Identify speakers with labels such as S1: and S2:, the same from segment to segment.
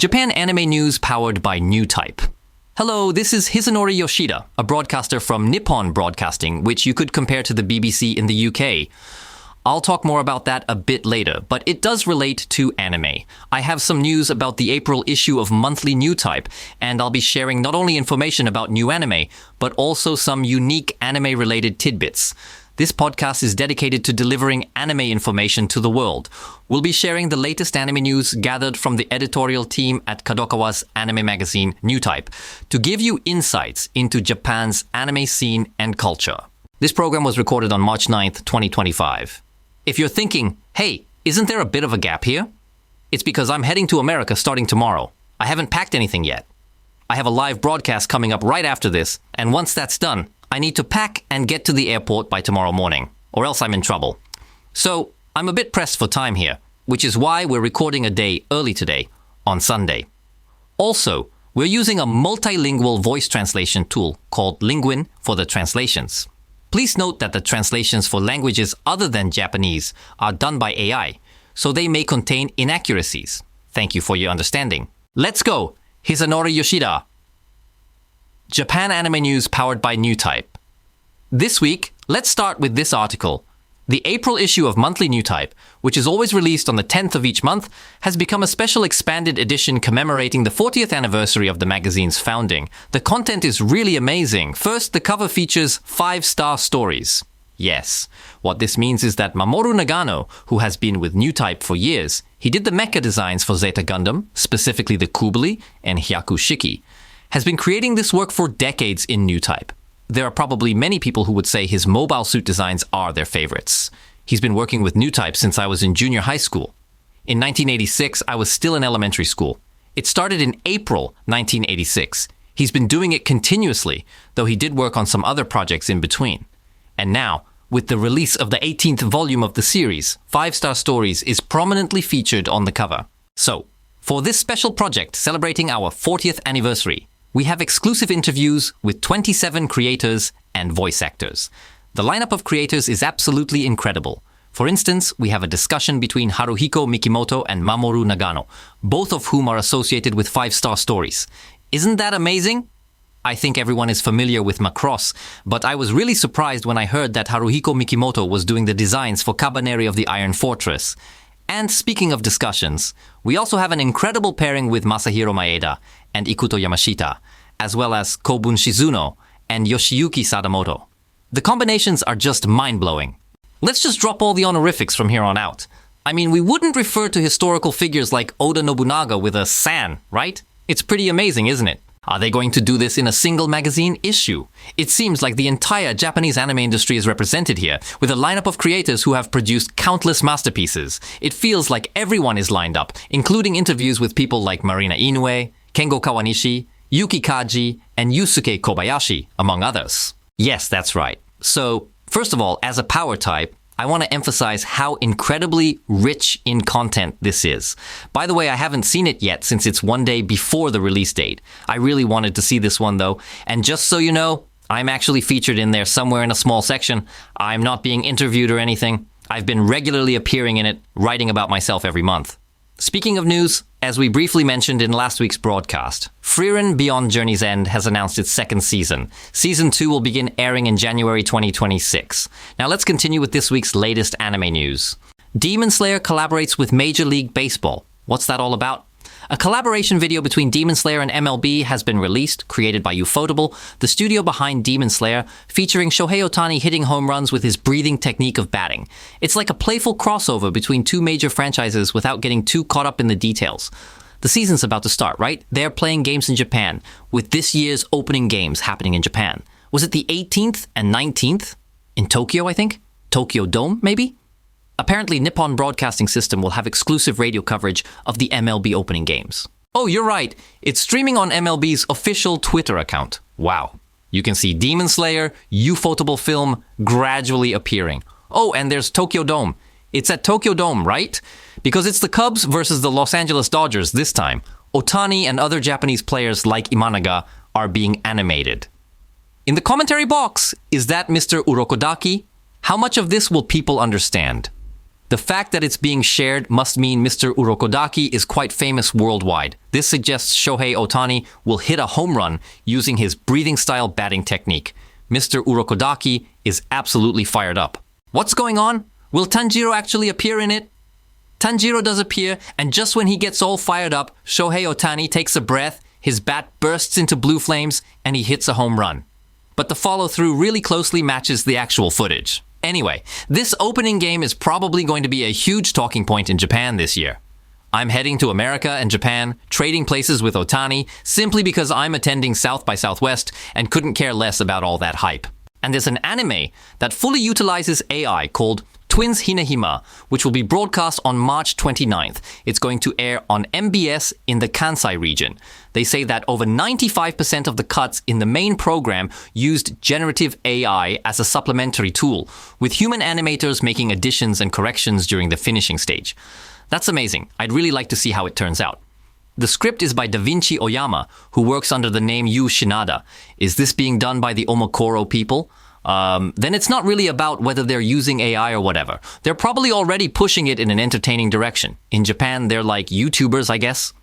S1: Japan anime news powered by Newtype. Hello, this is Hisanori Yoshida, a broadcaster from Nippon Broadcasting, which you could compare to the BBC in the UK. I'll talk more about that a bit later, but it does relate to anime. I have some news about the April issue of monthly Newtype, and I'll be sharing not only information about new anime, but also some unique anime-related tidbits. This podcast is dedicated to delivering anime information to the world. We'll be sharing the latest anime news gathered from the editorial team at KADOKAWA's anime magazine, Newtype, to give you insights into Japan's anime scene and culture. This program was recorded on March 9th, 2025. If you're thinking, hey, isn't there a bit of a gap here? It's because I'm heading to America starting tomorrow. I haven't packed anything yet. I have a live broadcast coming up right after this, and once that's done, I need to pack and get to the airport by tomorrow morning, or else I'm in trouble. So, I'm a bit pressed for time here, which is why we're recording a day early today, on Sunday. Also, we're using a multilingual voice translation tool called Lingueene for the translations. Please note that the translations for languages other than Japanese are done by AI, so they may contain inaccuracies. Thank you for your understanding. Let's go! Hisanori Yoshida. Japan anime news powered by Newtype. This week, let's start with this article. The April issue of monthly Newtype, which is always released on the 10th of each month, has become a special expanded edition commemorating the 40th anniversary of the magazine's founding. The content is really amazing. First, the cover features 5-star stories. Yes, what this means is that Mamoru Nagano, who has been with Newtype for years, he did the mecha designs for Zeta Gundam, specifically the Kubli and Hyaku Shiki, has been creating this work for decades in Newtype. There are probably many people who would say his mobile suit designs are their favorites. He's been working with Newtype since I was in junior high school. In 1986, I was still in elementary school. It started in April 1986. He's been doing it continuously, though he did work on some other projects in between. And now, with the release of the 18th volume of the series, 5-Star Stories is prominently featured on the cover. So, for this special project celebrating our 40th anniversary, we have exclusive interviews with 27 creators and voice actors. The lineup of creators is absolutely incredible. For instance, we have a discussion between Haruhiko Mikimoto and Mamoru Nagano, both of whom are associated with 5-Star Stories. Isn't that amazing? I think everyone is familiar with Macross, but I was really surprised when I heard that Haruhiko Mikimoto was doing the designs for Kabaneri of the Iron Fortress. And speaking of discussions, we also have an incredible pairing with Masahiro Maeda and Ikuto Yamashita, as well as Kobun Shizuno and Yoshiyuki Sadamoto. The combinations are just mind-blowing. Let's just drop all the honorifics from here on out. I mean, we wouldn't refer to historical figures like Oda Nobunaga with a san, right? It's pretty amazing, isn't it? Are they going to do this in a single magazine issue? It seems like the entire Japanese anime industry is represented here, with a lineup of creators who have produced countless masterpieces. It feels like everyone is lined up, including interviews with people like Marina Inoue, Kengo Kawanishi, Yuki Kaji, and Yusuke Kobayashi, among others. Yes, that's right. So, first of all, as a power type, I want to emphasize how incredibly rich in content this is. By the way, I haven't seen it yet since it's one day before the release date. I really wanted to see this one though, and just so you know, I'm actually featured in there somewhere in a small section. I'm not being interviewed or anything. I've been regularly appearing in it, writing about myself every month. Speaking of news, as we briefly mentioned in last week's broadcast, Frieren Beyond Journey's End has announced its second season. Season 2 will begin airing in January 2026. Now let's continue with this week's latest anime news. Demon Slayer collaborates with Major League Baseball. What's that all about? A collaboration video between Demon Slayer and MLB has been released, created by Ufotable, the studio behind Demon Slayer, featuring Shohei Ohtani hitting home runs with his breathing technique of batting. It's like a playful crossover between two major franchises without getting too caught up in the details. The season's about to start, right? They're playing games in Japan, with this year's opening games happening in Japan. Was it the 18th and 19th? In Tokyo, I think? Tokyo Dome, maybe? Apparently, Nippon Broadcasting System will have exclusive radio coverage of the MLB opening games. Oh, you're right. It's streaming on MLB's official Twitter account. Wow. You can see Demon Slayer, Ufotable film gradually appearing. Oh, and there's Tokyo Dome. It's at Tokyo Dome, right? Because it's the Cubs versus the Los Angeles Dodgers this time. Ohtani and other Japanese players like Imanaga are being animated. In the commentary box, is that Mr. Urokodaki? How much of this will people understand? The fact that it's being shared must mean Mr. Urokodaki is quite famous worldwide. This suggests Shohei Ohtani will hit a home run using his breathing-style batting technique. Mr. Urokodaki is absolutely fired up. What's going on? Will Tanjiro actually appear in it? Tanjiro does appear, and just when he gets all fired up, Shohei Ohtani takes a breath, his bat bursts into blue flames, and he hits a home run. But the follow-through really closely matches the actual footage. Anyway, this opening game is probably going to be a huge talking point in Japan this year. I'm heading to America and Japan, trading places with Ohtani, simply because I'm attending South by Southwest and couldn't care less about all that hype. And there's an anime that fully utilizes AI called Twins Hinehima, which will be broadcast on March 29th. It's going to air on MBS in the Kansai region. They say that over 95% of the cuts in the main program used generative AI as a supplementary tool, with human animators making additions and corrections during the finishing stage. That's amazing. I'd really like to see how it turns out. The script is by Davinci Oyama, who works under the name Yu Shinada. Is this being done by the Omokoro people? Then it's not really about whether they're using AI or whatever. They're probably already pushing it in an entertaining direction. In Japan, they're like YouTubers, I guess.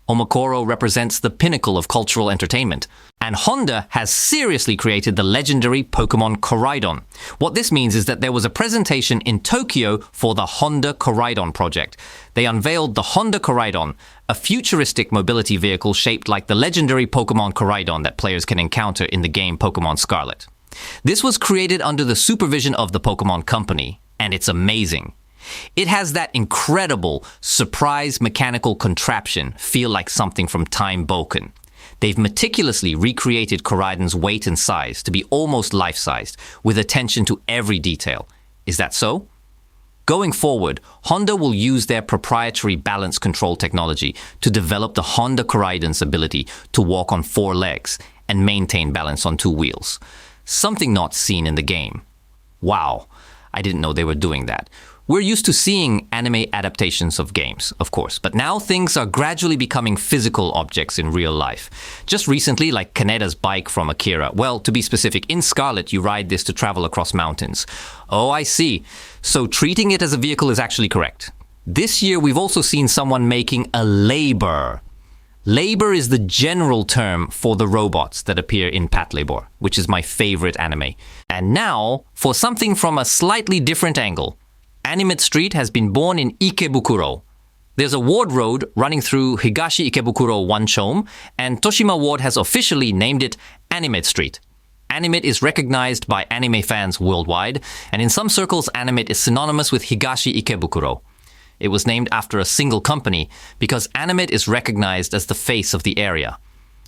S1: Omokoro represents the pinnacle of cultural entertainment. And Honda has seriously created the legendary Pokemon Koraidon. What this means is that there was a presentation in Tokyo for the Honda Koraidon project. They unveiled the Honda Koraidon, a futuristic mobility vehicle shaped like the legendary Pokemon Koraidon that players can encounter in the game Pokemon Scarlet. This was created under the supervision of the Pokemon Company, and it's amazing. It has that incredible, surprise mechanical contraption feel like something from Time Boken. They've meticulously recreated Koraidon's weight and size to be almost life-sized, with attention to every detail. Is that so? Going forward, Honda will use their proprietary balance control technology to develop the Honda Koraidon's ability to walk on 4 legs and maintain balance on 2 wheels. Something not seen in the game. Wow, I didn't know they were doing that. We're used to seeing anime adaptations of games, of course, but now things are gradually becoming physical objects in real life. Just recently, like Kaneda's bike from Akira. Well, to be specific, in Scarlet, you ride this to travel across mountains. Oh, I see. So treating it as a vehicle is actually correct. This year, we've also seen someone making a labor. Labor is the general term for the robots that appear in Patlabor, which is my favorite anime. And now, for something from a slightly different angle. Animate Street has been born in Ikebukuro. There's a ward road running through Higashi Ikebukuro Wanchome, and Toshima Ward has officially named it Animate Street. Animate is recognized by anime fans worldwide, and in some circles, Animate is synonymous with Higashi Ikebukuro. It was named after a single company because Animate is recognized as the face of the area.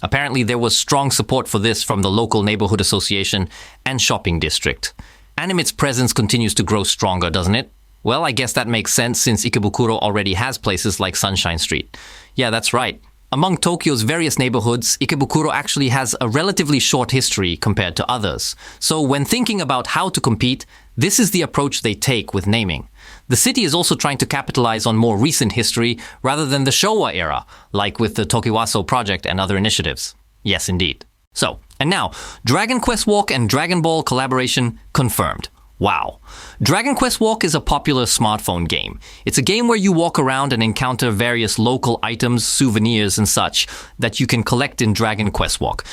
S1: Apparently, there was strong support for this from the local neighborhood association and shopping district. Animate's presence continues to grow stronger, doesn't it? Well, I guess that makes sense since Ikebukuro already has places like Sunshine Street. Yeah, that's right. Among Tokyo's various neighborhoods, Ikebukuro actually has a relatively short history compared to others. So when thinking about how to compete, this is the approach they take with naming. The city is also trying to capitalize on more recent history rather than the Showa era, like with the Tokiwaso project and other initiatives. Yes, indeed. So, and now, Dragon Quest Walk and Dragon Ball collaboration confirmed. Wow. Dragon Quest Walk is a popular smartphone game. It's a game where you walk around and encounter various local items, souvenirs, and such that you can collect in Dragon Quest Walk.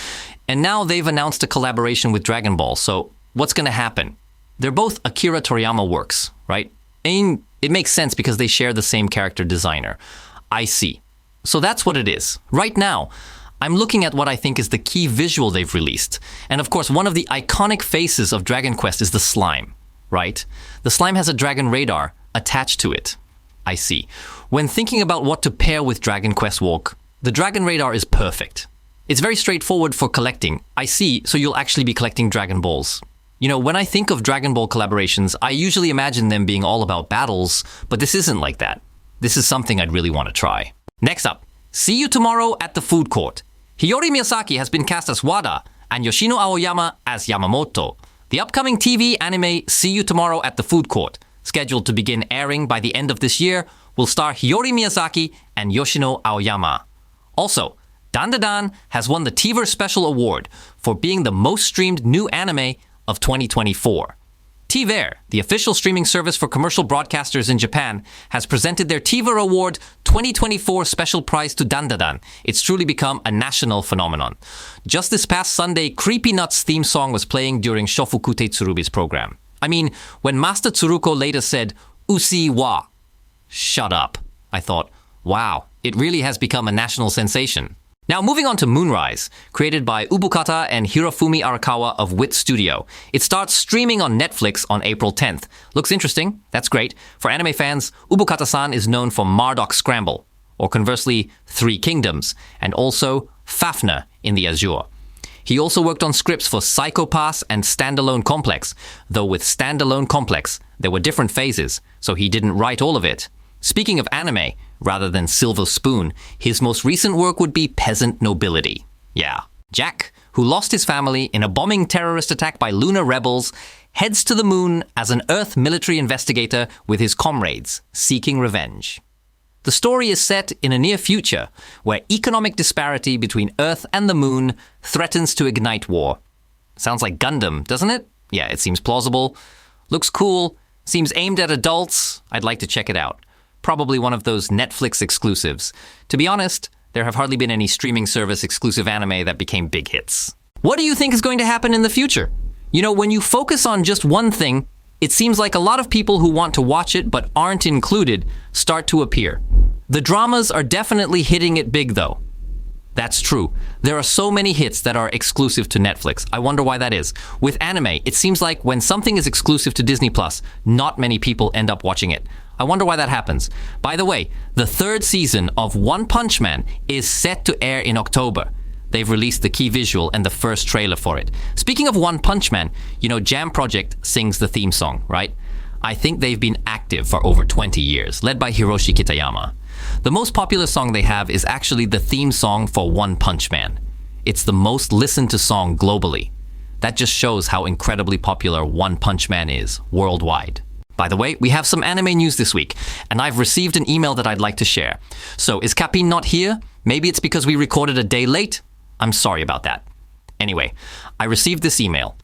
S1: And now they've announced a collaboration with Dragon Ball, so what's going to happen? They're both Akira Toriyama works, right? And it makes sense because they share the same character designer. I see. So that's what it is. Right now, I'm looking at what I think is the key visual they've released. And of course, one of the iconic faces of Dragon Quest is the slime, right? The slime has a dragon radar attached to it. I see. When thinking about what to pair with Dragon Quest Walk, the dragon radar is perfect. It's very straightforward for collecting. I see, so you'll actually be collecting Dragon Balls. You know, when I think of Dragon Ball collaborations, I usually imagine them being all about battles, but this isn't like that. This is something I'd really want to try. Next up, see you tomorrow at the food court. Hiyori Miyazaki has been cast as Wada and Yoshino Aoyama as Yamamoto. The upcoming TV anime See You Tomorrow at the Food Court, scheduled to begin airing by the end of this year, will star Hiyori Miyazaki and Yoshino Aoyama. Also, Dandadan has won the TVer Special Award for being the most streamed new anime of 2024. TVer, the official streaming service for commercial broadcasters in Japan, has presented their TVer Award 2024 special prize to Dandadan. It's truly become a national phenomenon. Just this past Sunday, Creepy Nuts theme song was playing during Shofukute Tsurubi's program. I mean, when Master Tsuruko later said, Usi wa, shut up, I thought, wow, it really has become a national sensation. Now, moving on to Moonrise, created by Ubukata and Hirofumi Arakawa of Wit Studio. It starts streaming on Netflix on April 10th. Looks interesting. That's great. For anime fans, Ubukata-san is known for Marduk Scramble, or conversely, Three Kingdoms, and also Fafner in the Azure. He also worked on scripts for Psycho Pass and Standalone Complex, though with Standalone Complex, there were different phases, so he didn't write all of it. Speaking of anime, rather than Silver Spoon, his most recent work would be Peasant Nobility. Yeah. Jack, who lost his family in a bombing terrorist attack by lunar rebels, heads to the moon as an Earth military investigator with his comrades, seeking revenge. The story is set in a near future where economic disparity between Earth and the moon threatens to ignite war. Sounds like Gundam, doesn't it? Yeah, it seems plausible. Looks cool. Seems aimed at adults. I'd like to check it out. Probably one of those Netflix exclusives. To be honest, there have hardly been any streaming service exclusive anime that became big hits. What do you think is going to happen in the future? You know, when you focus on just one thing, it seems like a lot of people who want to watch it but aren't included start to appear. The dramas are definitely hitting it big though. That's true. There are so many hits that are exclusive to Netflix. I wonder why that is. With anime, it seems like when something is exclusive to Disney+, not many people end up watching it. I wonder why that happens. By the way, the third season of One Punch Man is set to air in October. They've released the key visual and the first trailer for it. Speaking of One Punch Man, you know, Jam Project sings the theme song, right? I think they've been active for over 20 years, led by Hiroshi Kitayama. The most popular song they have is actually the theme song for One Punch Man. It's the most listened to song globally. That just shows how incredibly popular One Punch Man is worldwide. By the way, we have some anime news this week, and I've received an email that I'd like to share. So, is Capin not here? Maybe it's because we recorded a day late? I'm sorry about that. Anyway, I received this email.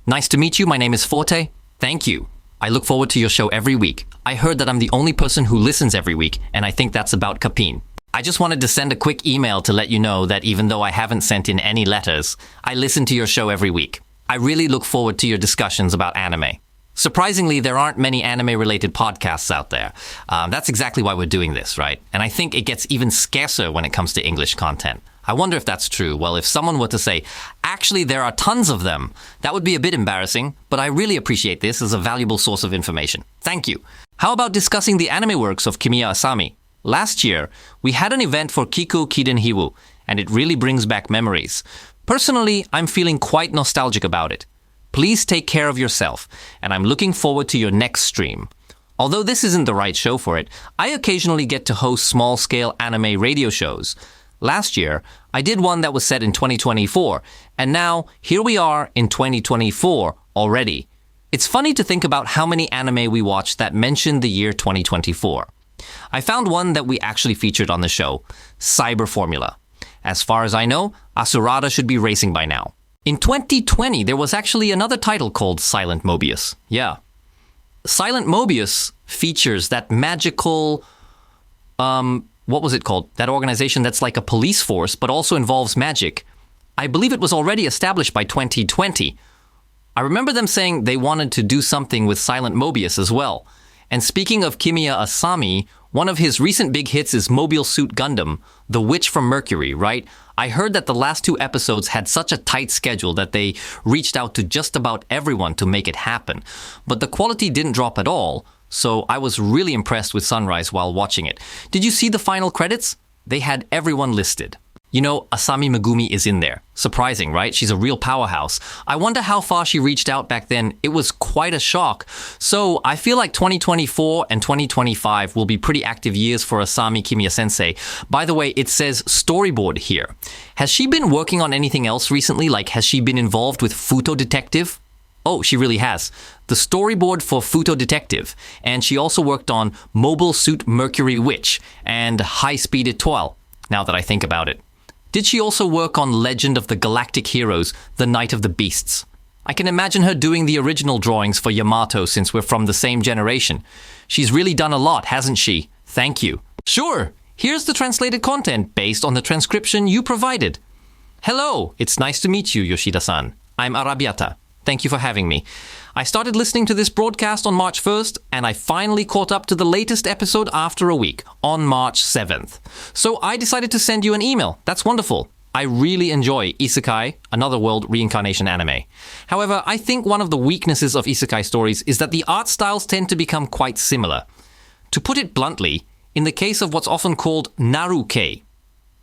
S1: Nice to meet you. My name is Forte. Thank you. I look forward to your show every week. I heard that I'm the only person who listens every week, and I think that's about Capin. I just wanted to send a quick email to let you know that even though I haven't sent in any letters, I listen to your show every week. I really look forward to your discussions about anime. Surprisingly, there aren't many anime-related podcasts out there. That's exactly why we're doing this, right? And I think it gets even scarcer when it comes to English content. I wonder if that's true. Well, if someone were to say, actually, there are tons of them, that would be a bit embarrassing, but I really appreciate this as a valuable source of information. Thank you. How about discussing the anime works of Kimiya Asami? Last year, we had an event for Kiku Kiden Hiwu, and it really brings back memories. Personally, I'm feeling quite nostalgic about it. Please take care of yourself, and I'm looking forward to your next stream. Although this isn't the right show for it, I occasionally get to host small-scale anime radio shows. Last year, I did one that was set in 2024, and now here we are in 2024 already. It's funny to think about how many anime we watched that mentioned the year 2024. I found one that we actually featured on the show, Cyber Formula. As far as I know, Asurada should be racing by now. In 2020, there was actually another title called Silent Mobius. Yeah. Silent Mobius features that magical, what was it called? That organization that's like a police force, but also involves magic. I believe it was already established by 2020. I remember them saying they wanted to do something with Silent Mobius as well. And speaking of Kimiya Asami, one of his recent big hits is Mobile Suit Gundam, The Witch from Mercury, right? I heard that the last 2 episodes had such a tight schedule that they reached out to just about everyone to make it happen. But the quality didn't drop at all, so I was really impressed with Sunrise while watching it. Did you see the final credits? They had everyone listed. You know, Asami Megumi is in there. Surprising, right? She's a real powerhouse. I wonder how far she reached out back then. It was quite a shock. So I feel like 2024 and 2025 will be pretty active years for Asami Kimiya-sensei. By the way, it says storyboard here. Has she been working on anything else recently? Like, has she been involved with Futo Detective? Oh, she really has. The storyboard for Futo Detective. And she also worked on Mobile Suit Mercury Witch and High Speed Étoile, now that I think about it. Did she also work on Legend of the Galactic Heroes, The Night of the Beasts? I can imagine her doing the original drawings for Yamato since we're from the same generation. She's really done a lot, hasn't she? Thank you. Sure, here's the translated content based on the transcription you provided. Hello, it's nice to meet you, Yoshida-san. I'm Arabiata. Thank you for having me. I started listening to this broadcast on March 1st, and I finally caught up to the latest episode after a week, on March 7th. So I decided to send you an email. That's wonderful. I really enjoy Isekai, Another World reincarnation anime. However, I think one of the weaknesses of Isekai stories is that the art styles tend to become quite similar. To put it bluntly, in the case of what's often called Naru-kei,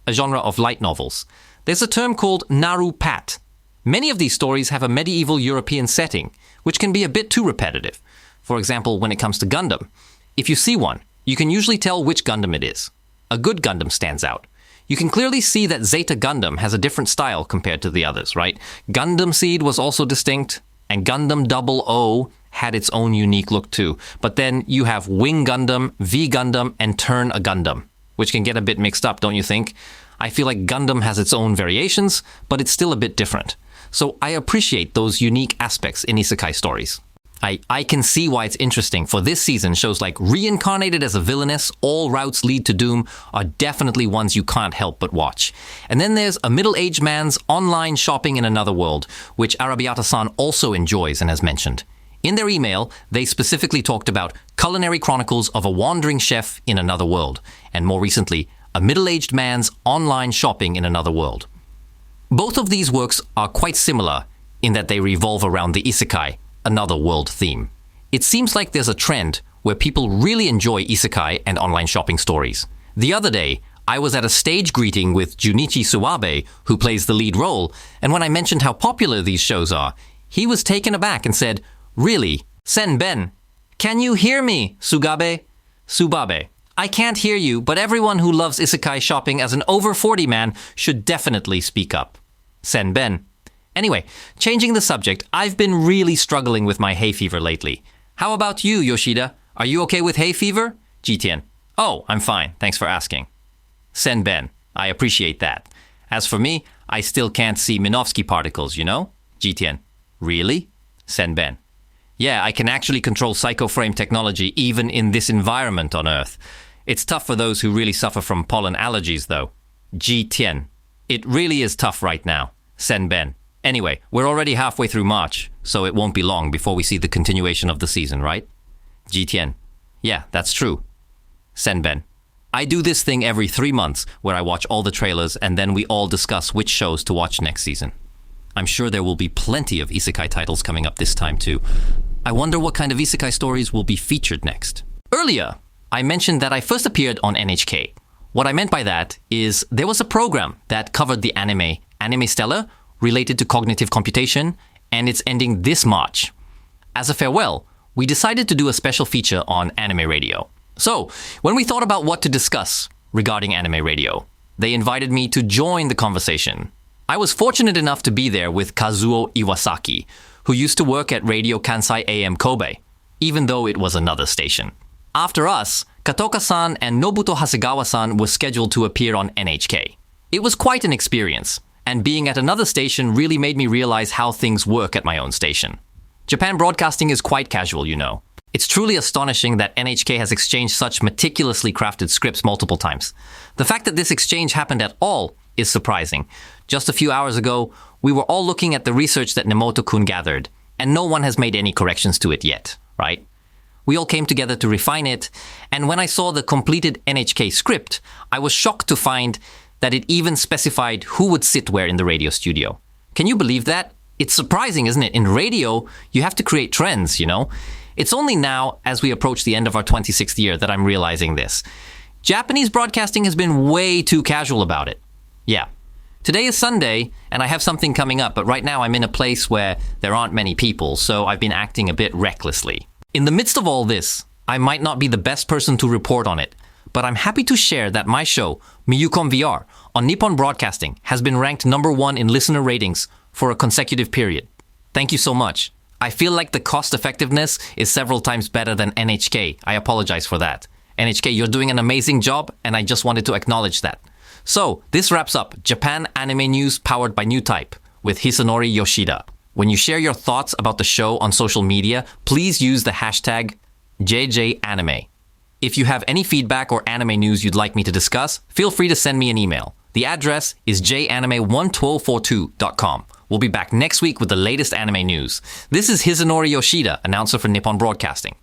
S1: a genre of light novels, there's a term called Naru-pat. Many of these stories have a medieval European setting, which can be a bit too repetitive. For example, when it comes to Gundam, if you see one, you can usually tell which Gundam it is. A good Gundam stands out. You can clearly see that Zeta Gundam has a different style compared to the others, right? Gundam Seed was also distinct, and Gundam 00 had its own unique look too. But then you have Wing Gundam, V Gundam, and Turn a Gundam, which can get a bit mixed up, don't you think? I feel like Gundam has its own variations, but it's still a bit different. So I appreciate those unique aspects in isekai stories. I can see why it's interesting. For this season, shows like Reincarnated as a Villainess, All Routes Lead to Doom are definitely ones you can't help but watch. And then there's A Middle-Aged Man's Online Shopping in Another World, which Arabiata-san also enjoys and has mentioned. In their email, they specifically talked about Culinary Chronicles of a Wandering Chef in Another World, and more recently, A Middle-Aged Man's Online Shopping in Another World. Both of these works are quite similar in that they revolve around the isekai, Another World theme. It seems like there's a trend where people really enjoy isekai and online shopping stories. The other day, I was at a stage greeting with Junichi Suwabe, who plays the lead role, and when I mentioned how popular these shows are, he was taken aback and said, "Really? Senben? Can you hear me, Sugabe?" Subabe. I can't hear you, but everyone who loves isekai shopping as an over 40 man should definitely speak up. Senben. Anyway, changing the subject, I've been really struggling with my hay fever lately. How about you, Yoshida? Are you okay with hay fever? Jitian. Oh, I'm fine. Thanks for asking. Senben. I appreciate that. As for me, I still can't see Minovsky particles, you know? Jitian. Really? Senben. Yeah, I can actually control psychoframe technology even in this environment on Earth. It's tough for those who really suffer from pollen allergies, though. Jitian. It really is tough right now. Senben. Anyway, we're already halfway through March, so it won't be long before we see the continuation of the season, right? Jitian. Yeah, that's true. Senben. I do this thing every 3 months where I watch all the trailers and then we all discuss which shows to watch next season. I'm sure there will be plenty of isekai titles coming up this time too. I wonder what kind of isekai stories will be featured next. Earlier, I mentioned that I first appeared on NHK. What I meant by that is there was a program that covered the Anime Stellar, related to cognitive computation, and it's ending this March. As a farewell, we decided to do a special feature on anime radio. So, when we thought about what to discuss regarding anime radio, they invited me to join the conversation. I was fortunate enough to be there with Kazuo Iwasaki, who used to work at Radio Kansai AM Kobe, even though it was another station. After us, Katoka-san and Nobuto Hasegawa-san were scheduled to appear on NHK. It was quite an experience, and being at another station really made me realize how things work at my own station. Japan Broadcasting is quite casual, you know. It's truly astonishing that NHK has exchanged such meticulously crafted scripts multiple times. The fact that this exchange happened at all is surprising. Just a few hours ago, we were all looking at the research that Nemoto-kun gathered, and no one has made any corrections to it yet, right? We all came together to refine it, and when I saw the completed NHK script, I was shocked to find that it even specified who would sit where in the radio studio. Can you believe that? It's surprising, isn't it? In radio, you have to create trends, you know? It's only now, as we approach the end of our 26th year, that I'm realizing this. Japanese broadcasting has been way too casual about it. Yeah. Today is Sunday, and I have something coming up, but right now I'm in a place where there aren't many people, so I've been acting a bit recklessly. In the midst of all this, I might not be the best person to report on it, but I'm happy to share that my show, Miyukon VR, on Nippon Broadcasting has been ranked #1 in listener ratings for a consecutive period. Thank you so much. I feel like the cost effectiveness is several times better than NHK. I apologize for that. NHK, you're doing an amazing job, and I just wanted to acknowledge that. So, this wraps up Japan Anime News powered by Newtype with Hisanori Yoshida. When you share your thoughts about the show on social media, please use the hashtag JJAnime. If you have any feedback or anime news you'd like me to discuss, feel free to send me an email. The address is janime11242.com. We'll be back next week with the latest anime news. This is Hisanori Yoshida, announcer for Nippon Broadcasting.